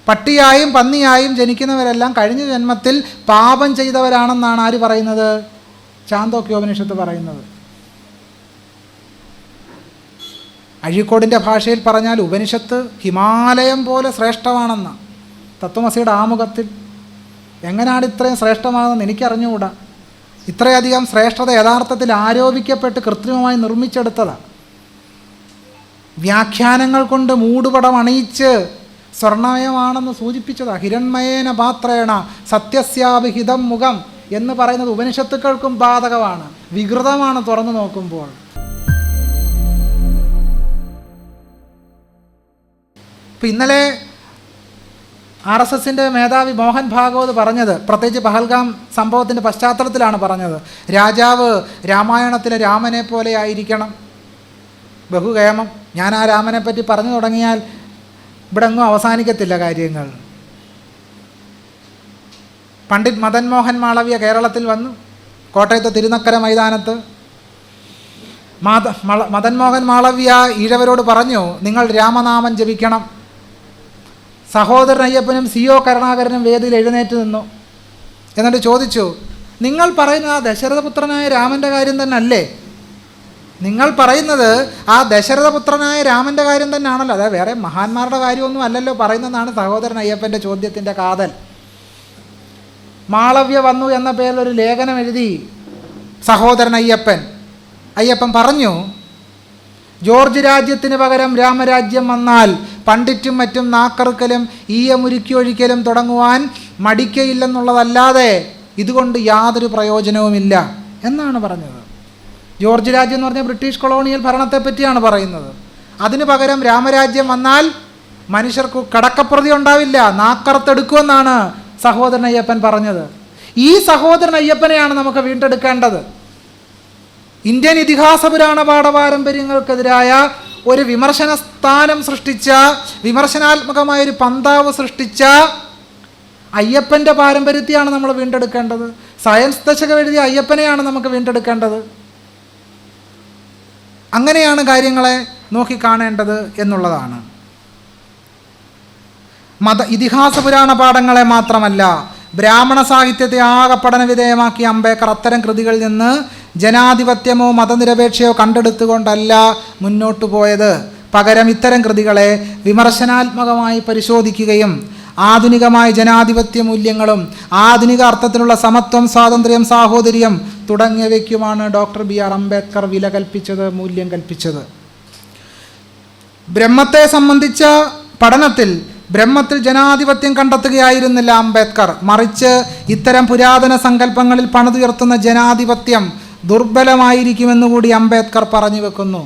പട്ടിയായും പന്നിയായും ജനിക്കുന്നവരെല്ലാം കഴിഞ്ഞ ജന്മത്തിൽ പാപം ചെയ്തവരാണെന്നാണ് ആര് പറയുന്നത്? ചാന്തോക്യോപനിഷത്ത് പറയുന്നത്. അഴീക്കോടിൻ്റെ ഭാഷയിൽ പറഞ്ഞാൽ ഉപനിഷത്ത് ഹിമാലയം പോലെ ശ്രേഷ്ഠമാണെന്ന്. തത്വമസിയുടെ ആമുഖത്തിൽ എങ്ങനെയാണ് ഇത്രയും ശ്രേഷ്ഠമാണെന്ന് എനിക്കറിഞ്ഞുകൂടാ. ഇത്രയധികം ശ്രേഷ്ഠത യഥാർത്ഥത്തിൽ ആരോപിക്കപ്പെട്ട് കൃത്രിമമായി നിർമ്മിച്ചെടുത്തതാണ്. വ്യാഖ്യാനങ്ങൾ കൊണ്ട് മൂടുപടം അണിയിച്ച് സ്വർണമയമാണെന്ന് സൂചിപ്പിച്ചതാണ്. ഹിരൺമയേന പാത്രേണ സത്യസ്യാഭിഹിതം മുഖം എന്ന് പറയുന്നത് ഉപനിഷത്തുക്കൾക്കും ബാധകമാണ്, വികൃതമാണ് തുറന്നു നോക്കുമ്പോൾ. ഇപ്പം ഇന്നലെ RSSൻ്റെ മേധാവി മോഹൻ ഭാഗവത് പറഞ്ഞത്, പ്രത്യേകിച്ച് പഹൽഗാം സംഭവത്തിൻ്റെ പശ്ചാത്തലത്തിലാണ് പറഞ്ഞത്, രാജാവ് രാമായണത്തിലെ രാമനെ പോലെ ആയിരിക്കണം. ബഹുകേമം. ഞാൻ ആ രാമനെ പറ്റി പറഞ്ഞു തുടങ്ങിയാൽ ഇവിടെ ഒന്നും അവസാനിക്കത്തില്ല കാര്യങ്ങൾ. പണ്ഡിറ്റ് മദൻ മോഹൻ മാളവ്യ കേരളത്തിൽ വന്നു, കോട്ടയത്ത് തിരുനക്കര മൈതാനത്ത്. മദൻ മോഹൻ മാളവ്യ ഈഴവരോട് പറഞ്ഞു, നിങ്ങൾ രാമനാമം ജപിക്കണം. സഹോദരൻ അയ്യപ്പനും CO കരുണാകരനും വേദിയിൽ എഴുന്നേറ്റ് നിന്നു. എന്നിട്ട് ചോദിച്ചു, നിങ്ങൾ പറയുന്നത് ആ ദശരഥപുത്രനായ രാമൻ്റെ കാര്യം തന്നെ അല്ലേ? നിങ്ങൾ പറയുന്നത് ആ ദശരഥപുത്രനായ രാമൻ്റെ കാര്യം തന്നെയാണല്ലോ, അതായത് വേറെ മഹാന്മാരുടെ കാര്യമൊന്നും അല്ലല്ലോ പറയുന്നതെന്നാണ് സഹോദരൻ അയ്യപ്പൻ്റെ ചോദ്യത്തിൻ്റെ കാതൽ. മാളവ്യ വന്നു എന്ന പേരിലൊരു ലേഖനം എഴുതി സഹോദരൻ അയ്യപ്പൻ പറഞ്ഞു, ജോർജ് രാജ്യത്തിന് പകരം രാമരാജ്യം വന്നാൽ പണ്ഡിറ്റും മറ്റും നാക്കറുക്കലും ഈയമുരുക്കിയൊഴിക്കലും തുടങ്ങുവാൻ മടിക്കയില്ലെന്നുള്ളതല്ലാതെ ഇതുകൊണ്ട് യാതൊരു പ്രയോജനവുമില്ല എന്നാണ് പറഞ്ഞത്. ജോർജ് രാജ്യം എന്ന് പറഞ്ഞാൽ ബ്രിട്ടീഷ് കൊളോണിയൽ ഭരണത്തെപ്പറ്റിയാണ് പറയുന്നത്. അതിനു പകരം രാമരാജ്യം വന്നാൽ മനുഷ്യർക്ക് കടക്കപ്രതി ഉണ്ടാവില്ല, നാക്കറുത്തെടുക്കുമെന്നാണ് സഹോദരൻ അയ്യപ്പൻ പറഞ്ഞത്. ഈ സഹോദരൻ അയ്യപ്പനെയാണ് നമുക്ക് വീണ്ടെടുക്കേണ്ടത്. ഇന്ത്യൻ ഇതിഹാസ പുരാണ പാഠപാരമ്പര്യങ്ങൾക്കെതിരായ ഒരു വിമർശന സ്ഥാനം സൃഷ്ടിച്ച, വിമർശനാത്മകമായൊരു പന്താവ് സൃഷ്ടിച്ച അയ്യപ്പൻ്റെ പാരമ്പര്യത്തെയാണ് നമ്മൾ വീണ്ടെടുക്കേണ്ടത്. സയൻസ് ദശകം എഴുതിയ അയ്യപ്പനെയാണ് നമുക്ക് വീണ്ടെടുക്കേണ്ടത്. അങ്ങനെയാണ് കാര്യങ്ങളെ നോക്കിക്കാണേണ്ടത് എന്നുള്ളതാണ്. ഇതിഹാസ പുരാണ പാഠങ്ങളെ മാത്രമല്ല, ബ്രാഹ്മണ സാഹിത്യത്തെ ആകെ പഠന വിധേയമാക്കിയ അംബേദ്കർ അത്തരം കൃതികളിൽ നിന്ന് ജനാധിപത്യമോ മതനിരപേക്ഷയോ കണ്ടെടുത്തുകൊണ്ടല്ല മുന്നോട്ടു പോയത്. പകരം ഇത്തരം കൃതികളെ വിമർശനാത്മകമായി പരിശോധിക്കുകയും ആധുനികമായ ജനാധിപത്യ മൂല്യങ്ങളും ആധുനിക അർത്ഥത്തിലുള്ള സമത്വം, സ്വാതന്ത്ര്യം, സാഹോദര്യം തുടങ്ങിയവയ്ക്കുമാണ് ഡോക്ടർ BR അംബേദ്കർ വില കൽപ്പിച്ചത്, മൂല്യം കൽപ്പിച്ചത്. ബ്രഹ്മത്തെ സംബന്ധിച്ച പഠനത്തിൽ ബ്രഹ്മത്തിൽ ജനാധിപത്യം കണ്ടെത്തുകയായിരുന്നില്ല അംബേദ്കർ. മറിച്ച് ഇത്തരം പുരാതന സങ്കല്പങ്ങളിൽ പണിതുയർത്തുന്ന ജനാധിപത്യം ദുർബലമായിരിക്കുമെന്നുകൂടി അംബേദ്കർ പറഞ്ഞു വെക്കുന്നു.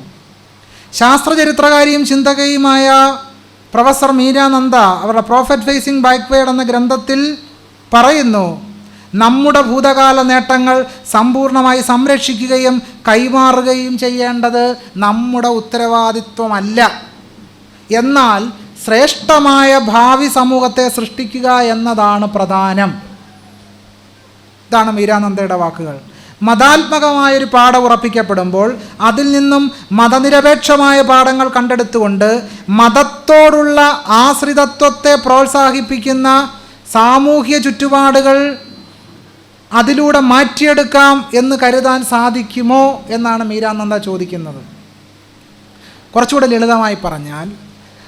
ശാസ്ത്രചരിത്രകാരിയും ചിന്തകയുമായ പ്രൊഫസർ മീരാനന്ദ അവരുടെ പ്രോഫറ്റ് ഫേസിംഗ് ബാക്ക്വേർഡ് എന്ന ഗ്രന്ഥത്തിൽ പറയുന്നു, നമ്മുടെ ഭൂതകാല നേട്ടങ്ങൾ സമ്പൂർണ്ണമായി സംരക്ഷിക്കുകയും കൈമാറുകയും ചെയ്യേണ്ടത് നമ്മുടെ ഉത്തരവാദിത്വമല്ല, എന്നാൽ ശ്രേഷ്ഠമായ ഭാവി സമൂഹത്തെ സൃഷ്ടിക്കുക എന്നതാണ് പ്രധാനം. ഇതാണ് മീരാനന്ദയുടെ വാക്കുകൾ. മതാത്മകമായൊരു പാഠം ഉറപ്പിക്കപ്പെടുമ്പോൾ അതിൽ നിന്നും മതനിരപേക്ഷമായ പാഠങ്ങൾ കണ്ടെടുത്തുകൊണ്ട് മതത്തോടുള്ള ആശ്രിതത്വത്തെ പ്രോത്സാഹിപ്പിക്കുന്ന സാമൂഹ്യ ചുറ്റുപാടുകൾ അതിലൂടെ മാറ്റിയെടുക്കാം എന്ന് കരുതാൻ സാധിക്കുമോ എന്നാണ് മീരാനന്ദ ചോദിക്കുന്നത്. കുറച്ചുകൂടെ ലളിതമായി പറഞ്ഞാൽ,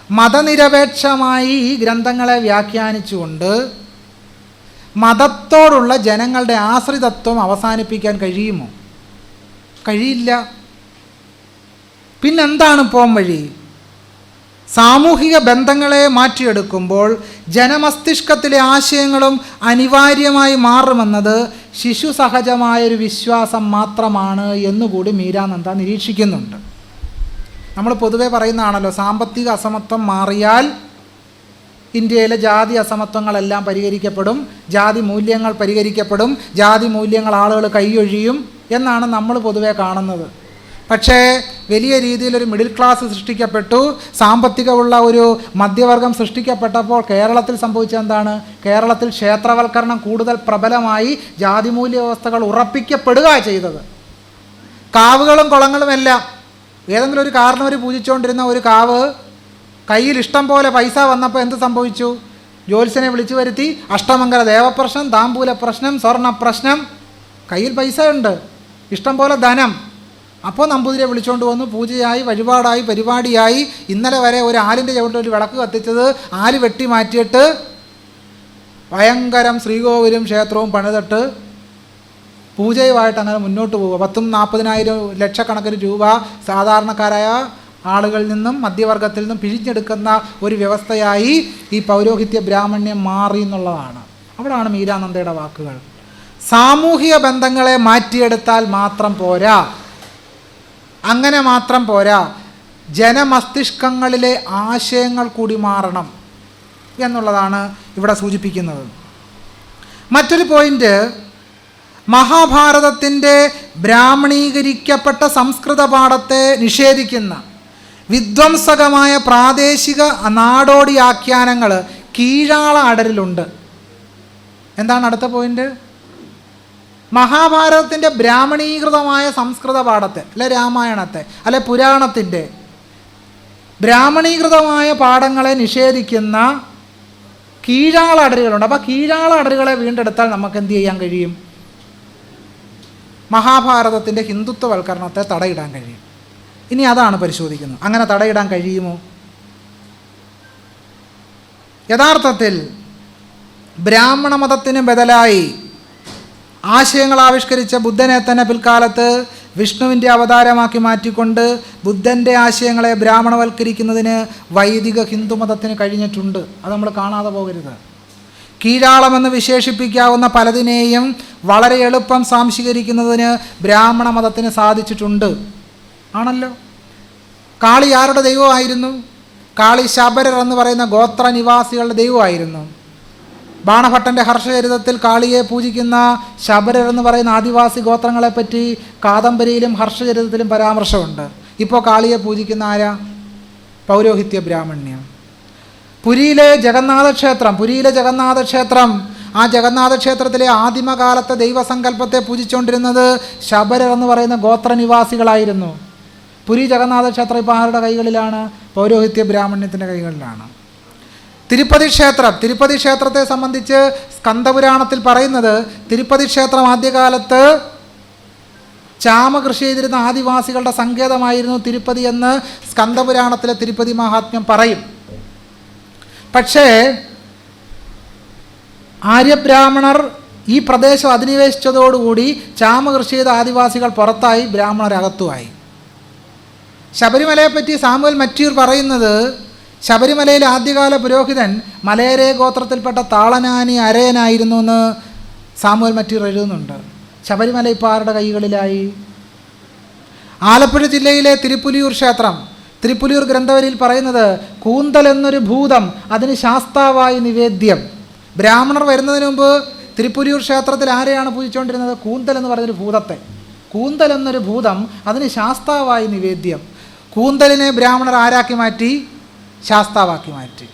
മതനിരപേക്ഷമായി ഈ ഗ്രന്ഥങ്ങളെ വ്യാഖ്യാനിച്ചുകൊണ്ട് മതത്തോടുള്ള ജനങ്ങളുടെ ആശ്രിതത്വം അവസാനിപ്പിക്കാൻ കഴിയുമോ? കഴിയില്ല. പിന്നെന്താണ് പോം വഴി? സാമൂഹിക ബന്ധങ്ങളെ മാറ്റിയെടുക്കുമ്പോൾ ജനമസ്തിഷ്കത്തിലെ ആശയങ്ങളും അനിവാര്യമായി മാറുമെന്നത് ശിശു സഹജമായൊരു വിശ്വാസം മാത്രമാണ് എന്നുകൂടി മീരാനന്ദ നിരീക്ഷിക്കുന്നുണ്ട്. നമ്മൾ പൊതുവെ പറയുന്നതാണല്ലോ, സാമ്പത്തിക അസമത്വം മാറിയാൽ ഇന്ത്യയിലെ ജാതി അസമത്വങ്ങളെല്ലാം പരിഹരിക്കപ്പെടും, ജാതി മൂല്യങ്ങൾ പരിഹരിക്കപ്പെടും, ജാതി മൂല്യങ്ങൾ ആളുകൾ കൈയൊഴിയും എന്നാണ് നമ്മൾ പൊതുവെ കാണുന്നത്. പക്ഷേ വലിയ രീതിയിലൊരു മിഡിൽ ക്ലാസ് സൃഷ്ടിക്കപ്പെട്ടു, സാമ്പത്തികമുള്ള ഒരു മധ്യവർഗം സൃഷ്ടിക്കപ്പെട്ടപ്പോൾ കേരളത്തിൽ സംഭവിച്ചെന്താണ്? കേരളത്തിൽ ക്ഷേത്രവൽക്കരണം കൂടുതൽ പ്രബലമായി ജാതിമൂല്യ വ്യവസ്ഥകൾ ഉറപ്പിക്കപ്പെടുക ചെയ്തത്. കാവുകളും കുളങ്ങളുമെല്ലാം ഏതെങ്കിലും ഒരു കാരണവർ പൂജിച്ചുകൊണ്ടിരുന്ന ഒരു കാവ് കയ്യിൽ ഇഷ്ടം പോലെ പൈസ വന്നപ്പോൾ എന്ത് സംഭവിച്ചു? ജ്യോത്സ്യനെ വിളിച്ചു വരുത്തി അഷ്ടമംഗല ദേവപ്രശ്നം, താമ്പൂല പ്രശ്നം, സ്വർണ്ണ പ്രശ്നം, കയ്യിൽ പൈസ ഉണ്ട്, ഇഷ്ടം പോലെ ധനം. അപ്പോൾ നമ്പൂതിരിയെ വിളിച്ചുകൊണ്ട് വന്നു. പൂജയായി, വഴിപാടായി, പരിപാടിയായി. ഇന്നലെ വരെ ഒരു ആലിൻ്റെ ചവിട്ടിൽ ഒരു വിളക്ക് കത്തിച്ചത് ആല് വെട്ടി മാറ്റിയിട്ട് ഭയങ്കരം ശ്രീകോവിലും ക്ഷേത്രവും പണിതിട്ട് പൂജയുമായിട്ട് അങ്ങനെ മുന്നോട്ട് പോവുക. 10,000-40,000 ലക്ഷക്കണക്കിന് രൂപ സാധാരണക്കാരായ ആളുകളിൽ നിന്നും മധ്യവർഗത്തിൽ നിന്നും പിഴിഞ്ഞെടുക്കുന്ന ഒരു വ്യവസ്ഥയായി ഈ പൗരോഹിത്യ ബ്രാഹ്മണ്യം മാറി എന്നുള്ളതാണ്. അവിടെയാണ് മീരാനന്ദയുടെ വാക്കുകൾ. സാമൂഹിക ബന്ധങ്ങളെ മാറ്റിയെടുത്താൽ മാത്രം പോരാ, അങ്ങനെ മാത്രം പോരാ, ജനമസ്തിഷ്കങ്ങളിലെ ആശയങ്ങൾ കൂടി മാറണം എന്നുള്ളതാണ് ഇവിടെ സൂചിപ്പിക്കുന്നത്. മറ്റൊരു പോയിന്റ്, മഹാഭാരതത്തിൻ്റെ ബ്രാഹ്മണീകരിക്കപ്പെട്ട സംസ്കൃത പാഠത്തെ നിഷേധിക്കുന്ന വിധ്വംസകമായ പ്രാദേശിക നാടോടി ആഖ്യാനങ്ങൾ കീഴാള അടരിലുണ്ട്. എന്താണ് അടുത്ത പോയിന്റ്? മഹാഭാരതത്തിൻ്റെ ബ്രാഹ്മണീകൃതമായ സംസ്കൃത പാഠത്തെ, അല്ലെ രാമായണത്തെ, അല്ലെ പുരാണത്തിൻ്റെ ബ്രാഹ്മണീകൃതമായ പാഠങ്ങളെ നിഷേധിക്കുന്ന കീഴാള അടരുകളുണ്ട്. അപ്പോൾ കീഴാള അടരുകളെ വീണ്ടെടുത്താൽ നമുക്ക് എന്ത് ചെയ്യാൻ കഴിയും? മഹാഭാരതത്തിൻ്റെ ഹിന്ദുത്വവൽക്കരണത്തെ തടയിടാൻ കഴിയും. ഇനി അതാണ് പരിശോധിക്കുന്നത്. അങ്ങനെ തടയിടാൻ കഴിയുമോ? യഥാർത്ഥത്തിൽ ബ്രാഹ്മണ മതത്തിന് ബദലായി ആശയങ്ങൾ ആവിഷ്കരിച്ച ബുദ്ധനെ തന്നെ പിൽക്കാലത്ത് വിഷ്ണുവിൻ്റെ അവതാരമാക്കി മാറ്റിക്കൊണ്ട് ബുദ്ധൻ്റെ ആശയങ്ങളെ ബ്രാഹ്മണവൽക്കരിക്കുന്നതിന് വൈദിക ഹിന്ദുമതത്തിന് കഴിഞ്ഞിട്ടുണ്ട്. അത് നമ്മൾ കാണാതെ പോകരുത്. കീഴാളമെന്ന് വിശേഷിപ്പിക്കാവുന്ന പലതിനെയും വളരെ എളുപ്പം സാംശീകരിക്കുന്നതിന് ബ്രാഹ്മണ മതത്തിന് സാധിച്ചിട്ടുണ്ട്. ആണല്ലോ. കാളി ആരുടെ ദൈവമായിരുന്നു? കാളി ശബരർ എന്ന് പറയുന്ന ഗോത്ര നിവാസികളുടെ ദൈവമായിരുന്നു. ബാണഭട്ടൻ്റെ ഹർഷചരിതത്തിൽ കാളിയെ പൂജിക്കുന്ന ശബരർ എന്ന് പറയുന്ന ആദിവാസി ഗോത്രങ്ങളെപ്പറ്റി കാദംബരിയിലും ഹർഷചരിതത്തിലും പരാമർശമുണ്ട്. ഇപ്പോൾ കാളിയെ പൂജിക്കുന്ന ആരാ? പൗരോഹിത്യ ബ്രാഹ്മണ്യം. പുരിയിലെ ജഗന്നാഥ ക്ഷേത്രം, ആ ജഗന്നാഥ ക്ഷേത്രത്തിലെ ആദിമകാലത്തെ ദൈവസങ്കല്പത്തെ പൂജിച്ചുകൊണ്ടിരുന്നത് ശബരർ എന്ന് പറയുന്ന ഗോത്രനിവാസികളായിരുന്നു. പുരി ജഗന്നാഥ ക്ഷേത്രം ഇപ്പോൾ ആരുടെ കൈകളിലാണ്? പൗരോഹിത്യ ബ്രാഹ്മണ്യത്തിൻ്റെ കൈകളിലാണ്. തിരുപ്പതി ക്ഷേത്രത്തെ സംബന്ധിച്ച് സ്കന്ദപുരാണത്തിൽ പറയുന്നത്, തിരുപ്പതി ക്ഷേത്രം ആദ്യകാലത്ത് ചാമകൃഷി ചെയ്തിരുന്ന ആദിവാസികളുടെ സങ്കേതമായിരുന്നു തിരുപ്പതി എന്ന് സ്കന്ദപുരാണത്തിലെ തിരുപ്പതി മഹാത്മ്യം പറയും. പക്ഷേ ആര്യബ്രാഹ്മണർ ഈ പ്രദേശം അധിനിവേശിച്ചതോടുകൂടി ചാമകൃഷി ചെയ്ത ആദിവാസികൾ പുറത്തായി, ബ്രാഹ്മണരകത്തുമായി. ശബരിമലയെപ്പറ്റി സാമുവൽ മറ്റൂർ പറയുന്നത്, ശബരിമലയിലെ ആദ്യകാല പുരോഹിതൻ മലയരേ ഗോത്രത്തിൽപ്പെട്ട താളനാനി അരയനായിരുന്നു എന്ന് സാമുവൽ മറ്റൂർ എഴുതുന്നുണ്ട്. ശബരിമല ഇപ്പോൾ ആരുടെ കൈകളിലായി? ആലപ്പുഴ ജില്ലയിലെ തിരുപ്പുലിയൂർ ഗ്രന്ഥവരിയിൽ പറയുന്നത്, കൂന്തൽ എന്നൊരു ഭൂതം അതിന് ശാസ്താവായി നിവേദ്യം. ബ്രാഹ്മണർ വരുന്നതിന് മുമ്പ് തിരുപ്പുലിയൂർ ക്ഷേത്രത്തിൽ ആരെയാണ് പൂജിച്ചുകൊണ്ടിരുന്നത്? കൂന്തൽ എന്ന് പറയുന്നൊരു ഭൂതത്തെ. കൂന്തൽ എന്നൊരു ഭൂതം അതിന് ശാസ്താവായി നിവേദ്യം. കൂന്തലിനെ ബ്രാഹ്മണർ ആരാക്കി മാറ്റി? ശാസ്താവാക്കി മാറ്റി.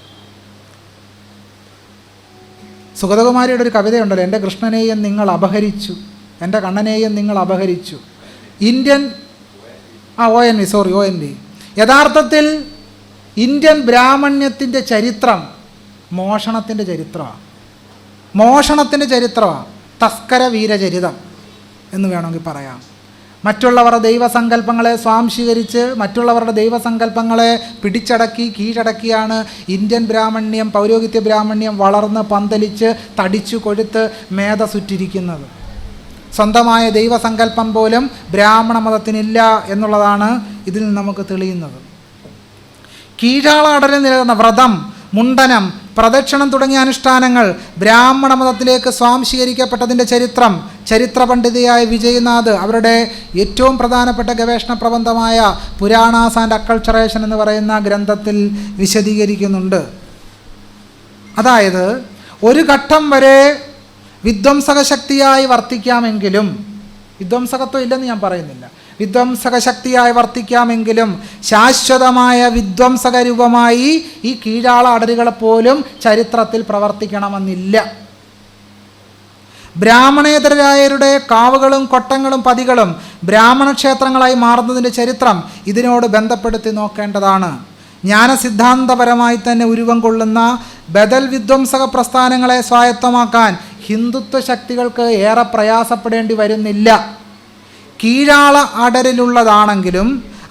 സുഗതകുമാരിയുടെ ഒരു കവിതയുണ്ടല്ലോ, എൻ്റെ കൃഷ്ണനെയും നിങ്ങൾ അപഹരിച്ചു, എൻ്റെ കണ്ണനെയും നിങ്ങൾ അപഹരിച്ചു. ONV. യഥാർത്ഥത്തിൽ ഇന്ത്യൻ ബ്രാഹ്മണ്യത്തിൻ്റെ ചരിത്രം മോഷണത്തിൻ്റെ ചരിത്രമാണ്. തസ്കര വീരചരിതം എന്ന് വേണമെങ്കിൽ പറയാം. മറ്റുള്ളവരുടെ ദൈവസങ്കല്പങ്ങളെ സ്വാംശീകരിച്ച് മറ്റുള്ളവരുടെ ദൈവസങ്കല്പങ്ങളെ പിടിച്ചടക്കി കീഴടക്കിയാണ് ഇന്ത്യൻ ബ്രാഹ്മണ്യം, പൗരോഹിത്യ ബ്രാഹ്മണ്യം വളർന്ന് പന്തലിച്ച് തടിച്ചു കൊഴുത്ത് മേധസുറ്റിരിക്കുന്നത്. സ്വന്തമായ ദൈവസങ്കല്പം പോലും ബ്രാഹ്മണ മതത്തിനില്ല എന്നുള്ളതാണ് ഇതിൽ നിന്ന് നമുക്ക് തെളിയുന്നത്. കീഴാള അടരിൽ നിലനിന്ന വ്രതം, മുണ്ടനം, പ്രദക്ഷിണം തുടങ്ങിയ അനുഷ്ഠാനങ്ങൾ ബ്രാഹ്മണ മതത്തിലേക്ക് സ്വാംശീകരിക്കപ്പെട്ടതിൻ്റെ ചരിത്ര പണ്ഡിതയായ വിജയ്നാഥ് അവരുടെ ഏറ്റവും പ്രധാനപ്പെട്ട ഗവേഷണ പ്രബന്ധമായ പുരാണാസ് ആൻഡ് അക്കൾച്ചറേഷൻ എന്ന് പറയുന്ന ഗ്രന്ഥത്തിൽ വിശദീകരിക്കുന്നുണ്ട്. അതായത് ഒരു ഘട്ടം വരെ വിധ്വംസക ശക്തിയായി വർത്തിക്കാമെങ്കിലും, വിധ്വംസകത്വം ഇല്ലെന്ന് ഞാൻ പറയുന്നില്ല, വിധ്വംസക ശക്തിയായി വർത്തിക്കാമെങ്കിലും ശാശ്വതമായ വിധ്വംസക രൂപമായി ഈ കീഴാള അടരുകളെപ്പോലും ചരിത്രത്തിൽ പ്രവർത്തിക്കണമെന്നില്ല. ബ്രാഹ്മണേതരരായരുടെ കാവുകളും കൊട്ടങ്ങളും പതികളും ബ്രാഹ്മണ ക്ഷേത്രങ്ങളായി മാറുന്നതിൻ്റെ ചരിത്രം ഇതിനോട് ബന്ധപ്പെടുത്തി നോക്കേണ്ടതാണ്. ജ്ഞാനസിദ്ധാന്തപരമായി തന്നെ ഉരുവം കൊള്ളുന്ന ബദൽ വിധ്വംസക പ്രസ്ഥാനങ്ങളെ സ്വായത്തമാക്കാൻ ഹിന്ദുത്വ ശക്തികൾക്ക് ഏറെ പ്രയാസപ്പെടേണ്ടി വരുന്നില്ല. കീഴാള അടരിലുള്ളതാണെങ്കിലും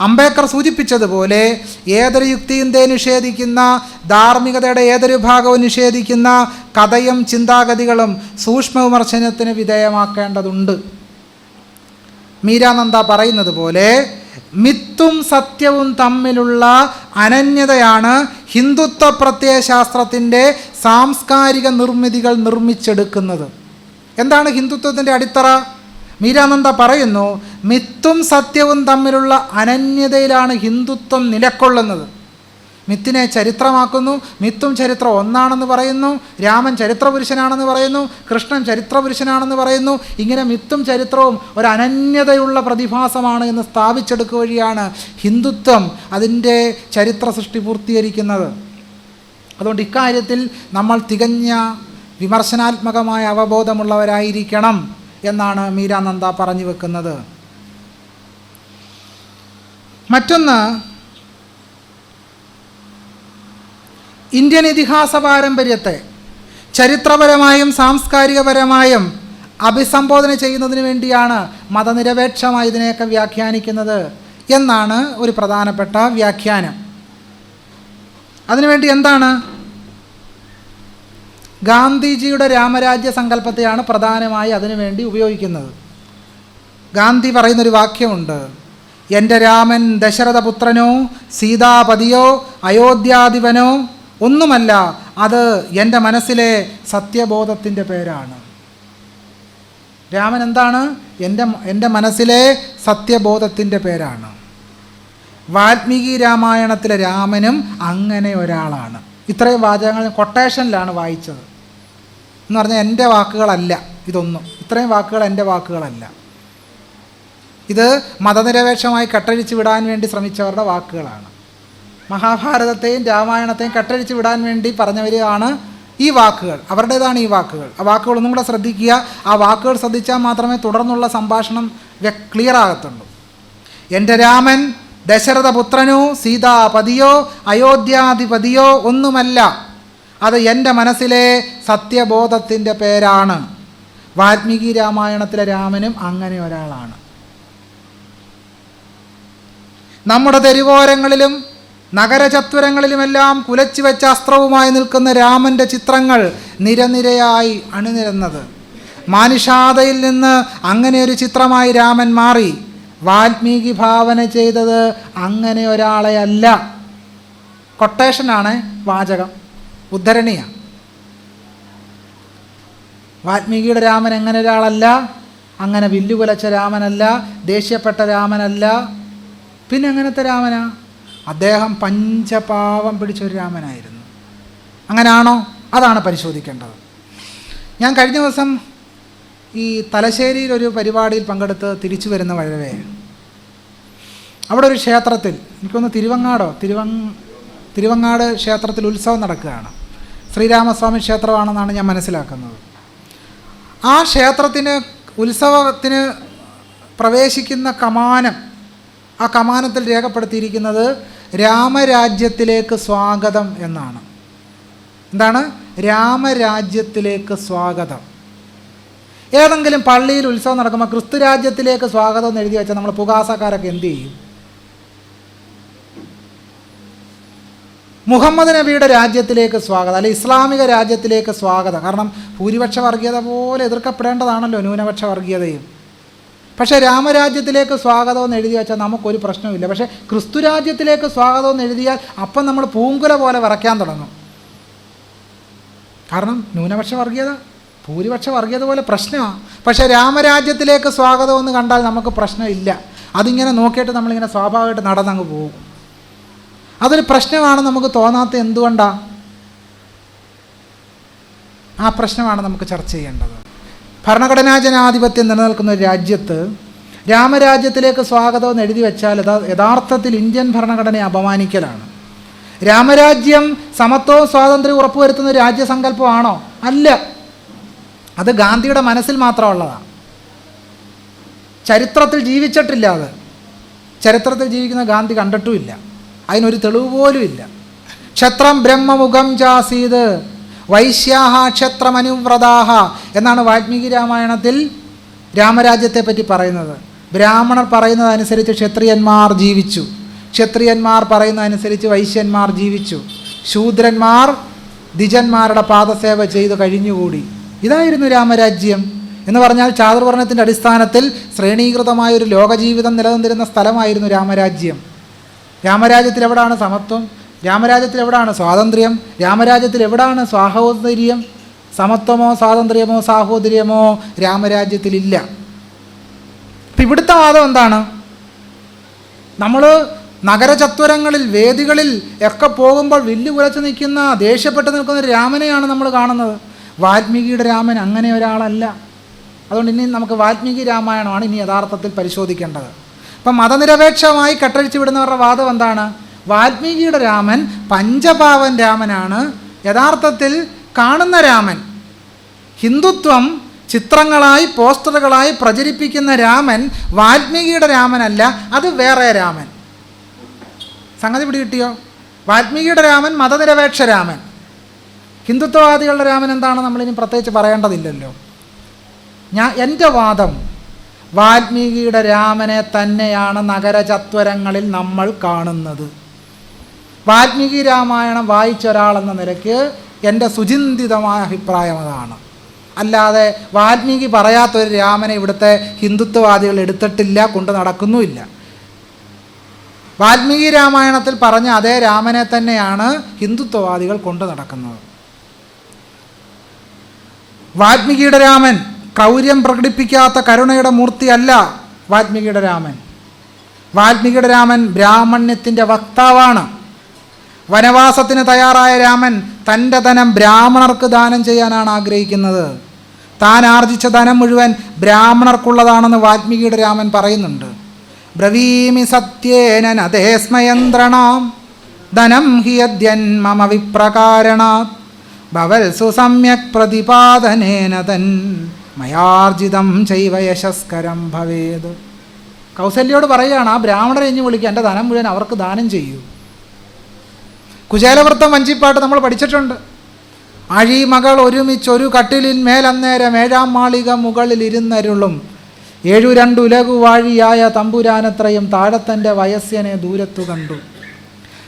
അംബേദ്കർ സൂചിപ്പിച്ചതുപോലെ ഏതൊരു യുക്തിചിന്തയെ നിഷേധിക്കുന്ന, ധാർമ്മികതയുടെ ഏതൊരു ഭാഗവും നിഷേധിക്കുന്ന കഥയും ചിന്താഗതികളും സൂക്ഷ്മ വിമർശനത്തിന് വിധേയമാക്കേണ്ടതുണ്ട്. മീരാനന്ദ പറയുന്നത് പോലെ മിത്തും സത്യവും തമ്മിലുള്ള അനന്യതയാണ് ഹിന്ദുത്വ പ്രത്യയശാസ്ത്രത്തിൻ്റെ സാംസ്കാരിക നിർമ്മിതികൾ നിർമ്മിച്ചെടുക്കുന്നത്. എന്താണ് ഹിന്ദുത്വത്തിൻ്റെ അടിത്തറ? മീരാനന്ദ പറയുന്നു, മിത്തും സത്യവും തമ്മിലുള്ള അനന്യതയിലാണ് ഹിന്ദുത്വം നിലകൊള്ളുന്നത്. മിത്തിനെ ചരിത്രമാക്കുന്നു, മിത്തും ചരിത്രം ഒന്നാണെന്ന് പറയുന്നു, രാമൻ ചരിത്രപുരുഷനാണെന്ന് പറയുന്നു, കൃഷ്ണൻ ചരിത്രപുരുഷനാണെന്ന് പറയുന്നു. ഇങ്ങനെ മിത്തും ചരിത്രവും ഒരു അനന്യതയുള്ള പ്രതിഭാസമാണ് എന്ന് സ്ഥാപിച്ചെടുക്കുക വഴിയാണ് ഹിന്ദുത്വം അതിൻ്റെ ചരിത്ര സൃഷ്ടി പൂർത്തീകരിക്കുന്നത്. അതുകൊണ്ട് ഇക്കാര്യത്തിൽ നമ്മൾ തികഞ്ഞ വിമർശനാത്മകമായ അവബോധമുള്ളവരായിരിക്കണം എന്നാണ് മീരാനന്ദ പറഞ്ഞു വെക്കുന്നത്. മറ്റൊന്ന്, ഇന്ത്യൻ ഇതിഹാസ പാരമ്പര്യത്തെ ചരിത്രപരമായും സാംസ്കാരികപരമായും അഭിസംബോധന ചെയ്യുന്നതിന് വേണ്ടിയാണ് മതനിരപേക്ഷമായി ഇതിനെയൊക്കെ വ്യാഖ്യാനിക്കുന്നത് എന്നാണ് ഒരു പ്രധാനപ്പെട്ട വ്യാഖ്യാനം. അതിനുവേണ്ടി എന്താണ്? ഗാന്ധിജിയുടെ രാമരാജ്യ സങ്കല്പത്തെയാണ് പ്രധാനമായി അതിനുവേണ്ടി ഉപയോഗിക്കുന്നത്. ഗാന്ധി പറയുന്നൊരു വാക്യമുണ്ട്, എൻ്റെ രാമൻ ദശരഥപുത്രനോ സീതാപതിയോ അയോധ്യാധിപനോ ഒന്നുമല്ല, അത് എൻ്റെ മനസ്സിലെ സത്യബോധത്തിൻ്റെ പേരാണ്. രാമൻ എന്താണ്? എൻ്റെ മനസ്സിലെ സത്യബോധത്തിൻ്റെ പേരാണ്. വാൽമീകി രാമായണത്തിലെ രാമനും അങ്ങനെ ഒരാളാണ്. ഇത്രയും വാചകങ്ങൾ കൊട്ടേഷനിലാണ് വായിച്ചത്. എന്ന് പറഞ്ഞാൽ എൻ്റെ വാക്കുകളല്ല ഇതൊന്നും, ഇത്രയും വാക്കുകൾ എൻ്റെ വാക്കുകളല്ല. ഇത് മതനിരപേക്ഷമായി കെട്ടഴിച്ച് വിടാൻ വേണ്ടി ശ്രമിച്ചവരുടെ വാക്കുകളാണ്. മഹാഭാരതത്തെയും രാമായണത്തെയും കെട്ടഴിച്ച് വിടാൻ വേണ്ടി പറഞ്ഞവരാണ് ഈ വാക്കുകൾ, അവരുടേതാണ് ഈ വാക്കുകൾ. ആ വാക്കുകൾ ഒന്നും കൂടെ ശ്രദ്ധിക്കുക. ആ വാക്കുകൾ ശ്രദ്ധിച്ചാൽ മാത്രമേ തുടർന്നുള്ള സംഭാഷണം ക്ലിയർ ആകത്തുള്ളൂ. എൻ്റെ രാമൻ ദശരഥപുത്രനോ സീതാപതിയോ അയോധ്യാധിപതിയോ ഒന്നുമല്ല, അത് എൻ്റെ മനസ്സിലെ സത്യബോധത്തിൻ്റെ പേരാണ്. വാൽമീകി രാമായണത്തിലെ രാമനും അങ്ങനെ ഒരാളാണ്. നമ്മുടെ തെരുവോരങ്ങളിലും നഗരചത്വരങ്ങളിലുമെല്ലാം കുലച്ചു വെച്ച അസ്ത്രവുമായി നിൽക്കുന്ന രാമൻ്റെ ചിത്രങ്ങൾ നിരനിരയായി അണിനിരന്നത്. മാനുഷാതയിൽ നിന്ന് അങ്ങനെ ഒരു ചിത്രമായി രാമൻ മാറി. വാൽമീകി ഭാവന ചെയ്തത് അങ്ങനെ ഒരാളെ അല്ല. കൊട്ടേഷനാണ് വാചകം, ഉദ്ധരണിയാണ്. വാൽമീകിയുടെ രാമൻ എങ്ങനെ ഒരാളല്ല, അങ്ങനെ വില്ലുകുലച്ച രാമനല്ല, ദേഷ്യപ്പെട്ട രാമനല്ല. പിന്നെ എങ്ങനത്തെ രാമനാ? അദ്ദേഹം പഞ്ചപാവം പിടിച്ചൊരു രാമനായിരുന്നു. അങ്ങനെയാണോ? അതാണ് പരിശോധിക്കേണ്ടത്. ഞാൻ കഴിഞ്ഞ ദിവസം ഈ തലശ്ശേരിയിൽ ഒരു പരിപാടിയിൽ പങ്കെടുത്ത് തിരിച്ചു വരുന്ന വഴവേ അവിടെ ഒരു ക്ഷേത്രത്തിൽ, എനിക്കൊന്ന് തിരുവങ്ങാട് ക്ഷേത്രത്തിൽ ഉത്സവം നടക്കുകയാണ്. ശ്രീരാമസ്വാമി ക്ഷേത്രമാണെന്നാണ് ഞാൻ മനസ്സിലാക്കുന്നത്. ആ ക്ഷേത്രത്തിന് ഉത്സവത്തിന് പ്രവേശിക്കുന്ന കമാനം, ആ കമാനത്തിൽ രേഖപ്പെടുത്തിയിരിക്കുന്നത് രാമരാജ്യത്തിലേക്ക് സ്വാഗതം എന്നാണ്. എന്താണ്? രാമരാജ്യത്തിലേക്ക് സ്വാഗതം. ഏതെങ്കിലും പള്ളിയിൽ ഉത്സവം നടക്കുമ്പോൾ ക്രിസ്തു രാജ്യത്തിലേക്ക് സ്വാഗതം എന്ന് എഴുതി വെച്ചാൽ നമ്മൾ പുകാസക്കാരൊക്കെ എന്ത് ചെയ്യും? മുഹമ്മദ് നബിയുടെ രാജ്യത്തിലേക്ക് സ്വാഗതം, അല്ലെങ്കിൽ ഇസ്ലാമിക രാജ്യത്തിലേക്ക് സ്വാഗതം. കാരണം ഭൂരിപക്ഷ വർഗീയത പോലെ എതിർക്കപ്പെടേണ്ടതാണല്ലോ ന്യൂനപക്ഷ വർഗീയതയും. പക്ഷേ രാമരാജ്യത്തിലേക്ക് സ്വാഗതം എന്ന് എഴുതി വെച്ചാൽ നമുക്കൊരു പ്രശ്നവുമില്ല. പക്ഷേ ക്രിസ്തു രാജ്യത്തിലേക്ക് സ്വാഗതം എന്ന് എഴുതിയാൽ അപ്പം നമ്മൾ പൂങ്കുല പോലെ വിറയ്ക്കാൻ തുടങ്ങും. കാരണം ന്യൂനപക്ഷ വർഗീയത ഭൂരിപക്ഷ വർഗീയത പോലെ പ്രശ്നമാണ്. പക്ഷേ രാമരാജ്യത്തിലേക്ക് സ്വാഗതം എന്ന് കണ്ടാൽ നമുക്ക് പ്രശ്നമില്ല. അതിങ്ങനെ നോക്കിയിട്ട് നമ്മളിങ്ങനെ സ്വാഭാവികമായിട്ട് നടന്നങ്ങ് പോകും. അതൊരു പ്രശ്നമാണ് നമുക്ക് തോന്നാത്ത എന്തുകൊണ്ടാണ്? ആ പ്രശ്നമാണ് നമുക്ക് ചർച്ച ചെയ്യേണ്ടത്. ഭരണഘടനാ ജനാധിപത്യം നിലനിൽക്കുന്ന ഒരു രാജ്യത്ത് രാമരാജ്യത്തിലേക്ക് സ്വാഗതം എന്ന് എഴുതി വെച്ചാൽ യഥാർത്ഥത്തിൽ ഇന്ത്യൻ ഭരണഘടനയെ അപമാനിക്കലാണ്. രാമരാജ്യം സമത്വവും സ്വാതന്ത്ര്യവും ഉറപ്പുവരുത്തുന്ന രാജ്യസങ്കല്പമാണോ? അല്ല. അത് ഗാന്ധിയുടെ മനസ്സിൽ മാത്രമുള്ളതാണ്. ചരിത്രത്തിൽ ജീവിച്ചിട്ടില്ല. അത് ചരിത്രത്തിൽ ജീവിക്കുന്ന ഗാന്ധി കണ്ടിട്ടുമില്ല. അതിനൊരു തെളിവ് പോലും ഇല്ല. ക്ഷത്രം ബ്രഹ്മമുഖം ജാസീത് വൈശ്യാഹ ക്ഷത്രമനുവ്രതാഹ എന്നാണ് വാൽമീകി രാമായണത്തിൽ രാമരാജ്യത്തെ പറ്റി പറയുന്നത്. ബ്രാഹ്മണർ പറയുന്നതനുസരിച്ച് ക്ഷത്രിയന്മാർ ജീവിച്ചു, ക്ഷത്രിയന്മാർ പറയുന്നതനുസരിച്ച് വൈശ്യന്മാർ ജീവിച്ചു, ശൂദ്രന്മാർ ദ്വിജന്മാരുടെ പാദസേവ ചെയ്ത് കഴിഞ്ഞുകൂടി. ഇതായിരുന്നു രാമരാജ്യം എന്ന് പറഞ്ഞാൽ ചാതുർവർണ്ണത്തിൻ്റെ അടിസ്ഥാനത്തിൽ ശ്രേണീകൃതമായൊരു ലോകജീവിതം നിലനിന്നിരുന്ന സ്ഥലമായിരുന്നു രാമരാജ്യം. രാമരാജ്യത്തിൽ എവിടാണ് സമത്വം? രാമരാജ്യത്തിൽ എവിടാണ് സ്വാതന്ത്ര്യം? രാമരാജ്യത്തിൽ എവിടാണ് സാഹോദര്യം? സമത്വമോ സ്വാതന്ത്ര്യമോ സാഹോദര്യമോ രാമരാജ്യത്തിലില്ല. അപ്പം ഇവിടുത്തെ വാദം എന്താണ്? നമ്മൾ നഗരചത്വരങ്ങളിൽ വേദികളിൽ ഒക്കെ പോകുമ്പോൾ വില്ല് കുലച്ച് നിൽക്കുന്ന ദേഷ്യപ്പെട്ട് നിൽക്കുന്ന രാമനെയാണ് നമ്മൾ കാണുന്നത്. വാൽമീകിയുടെ രാമൻ അങ്ങനെ ഒരാളല്ല. അതുകൊണ്ട് ഇനി നമുക്ക് വാൽമീകി രാമായണമാണ് ഇനി യഥാർത്ഥത്തിൽ പരിശോധിക്കേണ്ടത്. അപ്പം മതനിരപേക്ഷമായി കെട്ടഴിച്ചു വിടുന്നവരുടെ വാദം എന്താണ്? വാൽമീകിയുടെ രാമൻ പഞ്ചപാവൻ രാമനാണ്, യഥാർത്ഥത്തിൽ കാണുന്ന രാമൻ. ഹിന്ദുത്വം ചിത്രങ്ങളായി പോസ്റ്ററുകളായി പ്രചരിപ്പിക്കുന്ന രാമൻ വാൽമീകിയുടെ രാമനല്ല, അത് വേറെ രാമൻ. സംഗതി പിടികിട്ടിയോ? വാൽമീകിയുടെ രാമൻ മതനിരപേക്ഷ രാമൻ. ഹിന്ദുത്വവാദികളുടെ രാമൻ എന്താണ് നമ്മളിനി പ്രത്യേകിച്ച് പറയേണ്ടതില്ലല്ലോ. എൻ്റെ വാദം വാൽമീകിയുടെ രാമനെ തന്നെയാണ് നഗരചത്വരങ്ങളിൽ നമ്മൾ കാണുന്നത്. വാൽമീകി രാമായണം വായിച്ച ഒരാളെന്ന നിലയ്ക്ക് എൻ്റെ സുചിന്തിതമായ അഭിപ്രായം അതാണ്. അല്ലാതെ വാൽമീകി പറയാത്തൊരു രാമനെ ഇവിടുത്തെ ഹിന്ദുത്വവാദികൾ എടുത്തിട്ടില്ല, കൊണ്ട് നടക്കുന്നുമില്ല. വാൽമീകി രാമായണത്തിൽ പറഞ്ഞ അതേ രാമനെ തന്നെയാണ് ഹിന്ദുത്വവാദികൾ കൊണ്ട് നടക്കുന്നത്. വാൽമീകിയുടെ രാമൻ ക്രൗര്യം പ്രകടിപ്പിക്കാത്ത കരുണയുടെ മൂർത്തിയല്ല വാൽമീകിയുടെ രാമൻ. വാൽമീകിയുടെ രാമൻ ബ്രാഹ്മണ്യത്തിൻ്റെ വക്താവാണ്. വനവാസത്തിന് തയ്യാറായ രാമൻ തൻ്റെ ധനം ബ്രാഹ്മണർക്ക് ദാനം ചെയ്യാനാണ് ആഗ്രഹിക്കുന്നത്. താൻ ആർജിച്ച ധനം മുഴുവൻ ബ്രാഹ്മണർക്കുള്ളതാണെന്ന് വാൽമീകിയുടെ രാമൻ പറയുന്നുണ്ട്. ബ്രവീമി സത്യേന നദേസ്മയന്ത്രണാം ധനം ഹി യദ്യൻ മമ വിപ്രകാരണാത് ഭവൽസു സമ്യക് പ്രതിപാദനേന തൻ മയാർജിതം ചൈവ യശസ്കരം ഭവേത്. കൗസല്യോട് പറയുകയാണ്, ആ ബ്രാഹ്മണരെ ഇഞ്ഞു വിളിക്കുക, എൻ്റെ ധനം മുഴുവൻ അവർക്ക് ദാനം ചെയ്യൂ. കുചേലവൃത്തം വഞ്ചിപ്പാട്ട് നമ്മൾ പഠിച്ചിട്ടുണ്ട്. അഴിമകൾ ഒരുമിച്ചൊരു കട്ടിലിന്മേൽ അന്നേരം 7-ാം മാളിക മുകളിൽ ഇരുന്നരുളും 7 ഉലകുവാഴിയായ തമ്പുരാനത്രയും താഴത്തൻ്റെ വയസ്യനെ ദൂരത്തു കണ്ടു.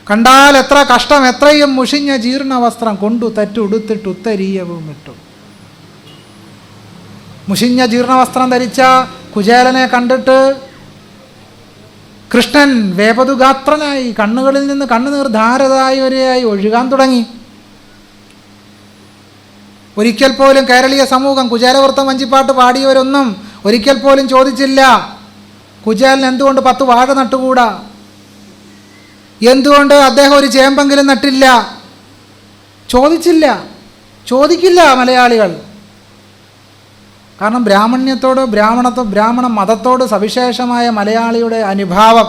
കണ്ടാൽ എത്ര കഷ്ടം, എത്രയും മുഷിഞ്ഞ ജീർണ വസ്ത്രം കൊണ്ടു തെറ്റുടുത്തിട്ട് ഉത്തരീയവും ഇട്ടു. മുഷിഞ്ഞ ജീർണവസ്ത്രം ധരിച്ച കുചേലനെ കണ്ടിട്ട് കൃഷ്ണൻ വേപതുഗാത്രനായി, കണ്ണുകളിൽ നിന്ന് കണ്ണുനീർ ധാരതായി ഒഴുകാൻ തുടങ്ങി. ഒരിക്കൽ പോലും കേരളീയ സമൂഹം കുചേലവൃത്തം വഞ്ചിപ്പാട്ട് പാടിയവരൊന്നും ഒരിക്കൽ പോലും ചോദിച്ചില്ല, കുചേലൻ എന്തുകൊണ്ട് 10 വാഴ നട്ടുകൂടാ, എന്തുകൊണ്ട് അദ്ദേഹം ഒരു ചേമ്പെങ്കിലും നട്ടില്ല? ചോദിക്കില്ല മലയാളികൾ. കാരണം ബ്രാഹ്മണ്യത്തോട് ബ്രാഹ്മണ മതത്തോട് സവിശേഷമായ മലയാളിയുടെ അനുഭാവം.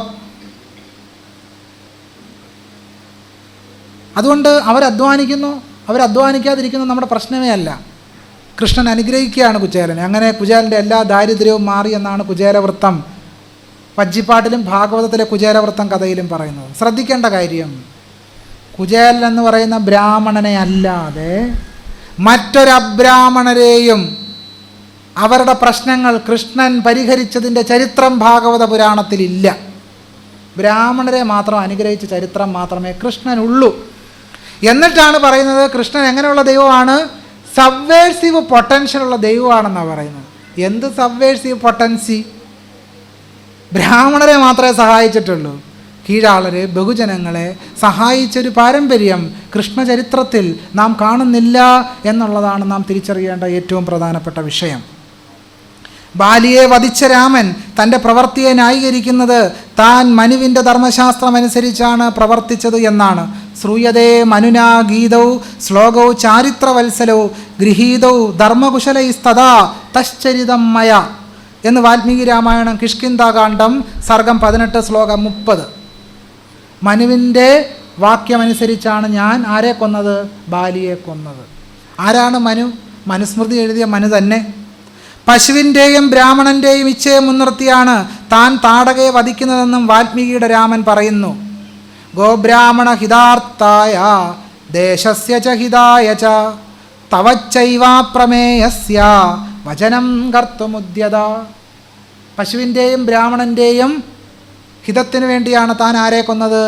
അതുകൊണ്ട് അവരധ്വാനിക്കാതിരിക്കുന്നത് നമ്മുടെ പ്രശ്നമേ അല്ല. കൃഷ്ണൻ അനുഗ്രഹിക്കുകയാണ് കുചേലനെ. അങ്ങനെ കുചേലൻ്റെ എല്ലാ ദാരിദ്ര്യവും മാറി എന്നാണ് കുചേലവൃത്തം വഞ്ചിപ്പാട്ടിലും ഭാഗവതത്തിലെ കുചേലവൃത്തം കഥയിലും പറയുന്നത്. ശ്രദ്ധിക്കേണ്ട കാര്യം, കുചേലൻ എന്ന് പറയുന്ന ബ്രാഹ്മണനെ അല്ലാതെ മറ്റൊരബ്രാഹ്മണരെയും അവരുടെ പ്രശ്നങ്ങൾ കൃഷ്ണൻ പരിഹരിച്ചതിൻ്റെ ചരിത്രം ഭാഗവത പുരാണത്തിലില്ല. ബ്രാഹ്മണരെ മാത്രം അനുഗ്രഹിച്ച ചരിത്രം മാത്രമേ കൃഷ്ണനുള്ളൂ. എന്നിട്ടാണ് പറയുന്നത് കൃഷ്ണൻ എങ്ങനെയുള്ള ദൈവമാണ്? സബ്വേഴ്സീവ് പൊട്ടൻഷ്യലുള്ള ദൈവമാണെന്നാണ് പറയുന്നത്. എന്ത് സബ്വേഴ്സീവ് പൊട്ടൻസി? ബ്രാഹ്മണരെ മാത്രമേ സഹായിച്ചിട്ടുള്ളൂ. കീഴാളരെ, ബഹുജനങ്ങളെ സഹായിച്ചൊരു പാരമ്പര്യം കൃഷ്ണചരിത്രത്തിൽ നാം കാണുന്നില്ല എന്നുള്ളതാണ് നാം തിരിച്ചറിയേണ്ട ഏറ്റവും പ്രധാനപ്പെട്ട വിഷയം. ബാലിയെ വധിച്ച രാമൻ തൻ്റെ പ്രവൃത്തിയെ ന്യായീകരിക്കുന്നത് താൻ മനുവിൻ്റെ ധർമ്മശാസ്ത്രമനുസരിച്ചാണ് പ്രവർത്തിച്ചത് എന്നാണ്. ശ്രൂയതേ മനുനാ ഗീതൗ ശ്ലോകൗ ചാരിത്രവത്സലൗ ഗൃഹീതൗ ധർമ്മകുശലൈസ്തഥാ തശ്ചരിതം മയ എന്ന് വാൽമീകി രാമായണം കിഷ്കിന്ധാകാന്ഡം സർഗം 18 ശ്ലോകം 30. മനുവിൻ്റെ വാക്യമനുസരിച്ചാണ് ഞാൻ ആരെ കൊന്നത്? ബാലിയെ കൊന്നത്. ആരാണ് മനു? മനുസ്മൃതി എഴുതിയ മനു തന്നെ. പശുവിൻ്റെയും ബ്രാഹ്മണൻ്റെയും ഇച്ഛയെ മുൻനിർത്തിയാണ് താൻ താടകയെ വധിക്കുന്നതെന്നും വാൽമീകിയുടെ രാമൻ പറയുന്നു. ഗോബ്രാഹ്മണ ഹിതാർത്ഥായ ദേശസ്യ ച ഹിതായ ച തവച്ചൈവാപ്രമേയസ്യ വചനം കർത്തുമുദ്യത. പശുവിൻ്റെയും ബ്രാഹ്മണൻ്റെയും ഹിതത്തിന് വേണ്ടിയാണ് താൻ ആരെ കൊന്നത്?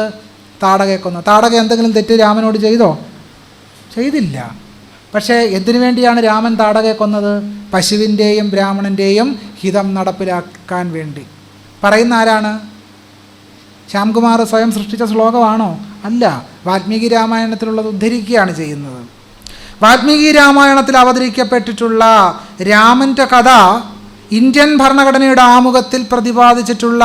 താടകയെ കൊന്നത്. താടക എന്തെങ്കിലും തെറ്റ് രാമനോട് ചെയ്തോ? ചെയ്തില്ല. പക്ഷേ എന്തിനു വേണ്ടിയാണ് രാമൻ താടകയെ കൊന്നത്? പശുവിൻ്റെയും ബ്രാഹ്മണൻ്റെയും ഹിതം നടപ്പിലാക്കാൻ വേണ്ടി. പറയുന്ന ആരാണ്? ശ്യാംകുമാർ സ്വയം സൃഷ്ടിച്ച ശ്ലോകമാണോ? അല്ല, വാൽമീകി രാമായണത്തിലുള്ളത് ഉദ്ധരിക്കുകയാണ് ചെയ്യുന്നത്. വാൽമീകി രാമായണത്തിൽ അവതരിക്കപ്പെട്ടിട്ടുള്ള രാമൻ്റെ കഥ ഇന്ത്യൻ ഭരണഘടനയുടെ ആമുഖത്തിൽ പ്രതിപാദിച്ചിട്ടുള്ള